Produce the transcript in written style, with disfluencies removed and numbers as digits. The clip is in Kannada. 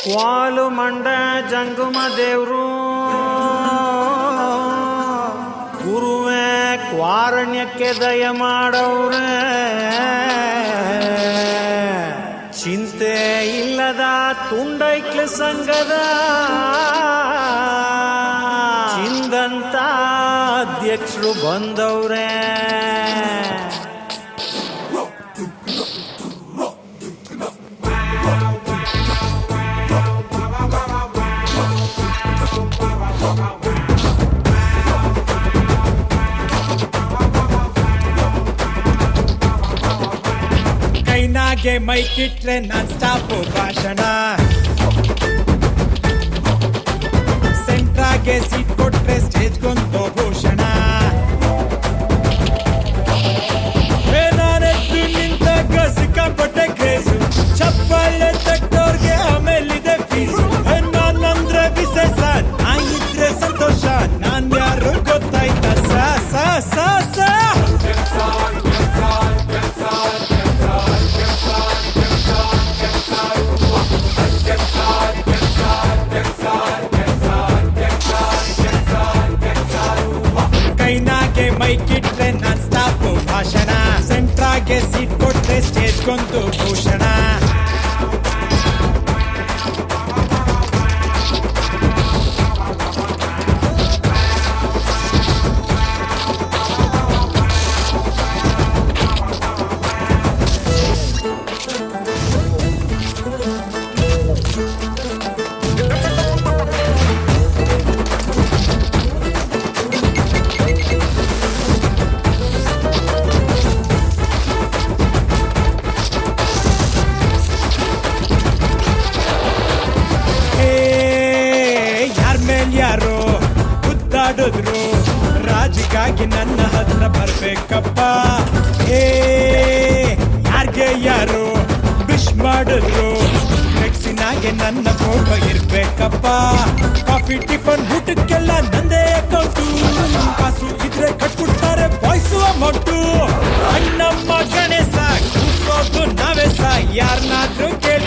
ಕ್ವಾಲು ಮಂಡ ಜಂಗುಮ ದೇವ್ರು ಗುರುವೇ ಕ್ವಾರಣ್ಯಕ್ಕೆ ದಯ ಮಾಡವ್ರೆ. ಚಿಂತೆ ಇಲ್ಲದ ತುಂಡೈಕ್ಲ ಸಂಘದ ಚಿಂದಂತ ಅಧ್ಯಕ್ಷರು ಬಂದವ್ರೆ. ಕೈನಾಗೆ ಮೈಕಿಟ್ರೆ ನಾನ್ ಸ್ಟಾಪು ಭಾಷಣ, ಸೆಂಟ್ರಾಗೆ ಸೀಟ್ ಕೊಟ್ರೆ ಸ್ಟೇಜ್ಗೊಂದು ಭೂಷಣ. ನಾನೆದ್ದು ನಿಂತಾಗ ಸಿಕ್ಕಾಪಟ್ಟೆ ಕ್ರೇಜು, ಚಪ್ಪಾಳೆ ತಟ್ಟೋರ್ಗೆ ಆಮೇಲಿದೆ ಫೀಸು. ನಾನಂದ್ರೆ ವಿಶೇಷ, ನಾ ಇದ್ರೆ ಸಂತೋಷ, ನಾನ್ ಯಾರು ಗೊತ್ತಾಯ್ತಾ ಸಾ ಸಾ ಸಾ ಸಾ. ಕೈನಾಗೆ ಮೈಕಿಟ್ರೆ ನಾನ್ ಸ್ಟಾಪು ಭಾಷಣ, ಸೆಂಟ್ರಾಗೆ ಸೀಟ್ ಕೊಟ್ರೆ ಸ್ಟೇಜ್ಗೊಂದು ಭೂಷಣ. ಯಾರೋ ಗುದ್ದಾಡಿದ್ರು, ರಾಜಿಗಾಗಿ ನನ್ನ ಹತ್ರ ಬರ್ಬೇಕಪ್ಪ. ಯಾರ್ಗೆ ಯಾರು ವಿಶ್ ಮಾಡಿದ್ರು, ಫ್ಲೆಕ್ಸಿನಾಗೆ ನನ್ನ ಫೋಟೋ ಇರ್ಬೇಕಪ್ಪ. ಕಾಫಿ ಟಿಫನ್ ಊಟಕ್ಕೆಲ್ಲ ನಂದೇ ಅಕೌಂಟು, ಕಾಸು ಇದ್ರೆ ಕಟ್ಬಿಡ್ತಾರೆ ಬಾಯ್ಸು ಅಮೌಂಟು. ಅಣ್ಣಮ್ಮ ಗಣೇಶ ಕೂಸೋದು ನಾವೇ ಸ, ಯಾರನ್ನಾದ್ರೂ ಕೇಳಿ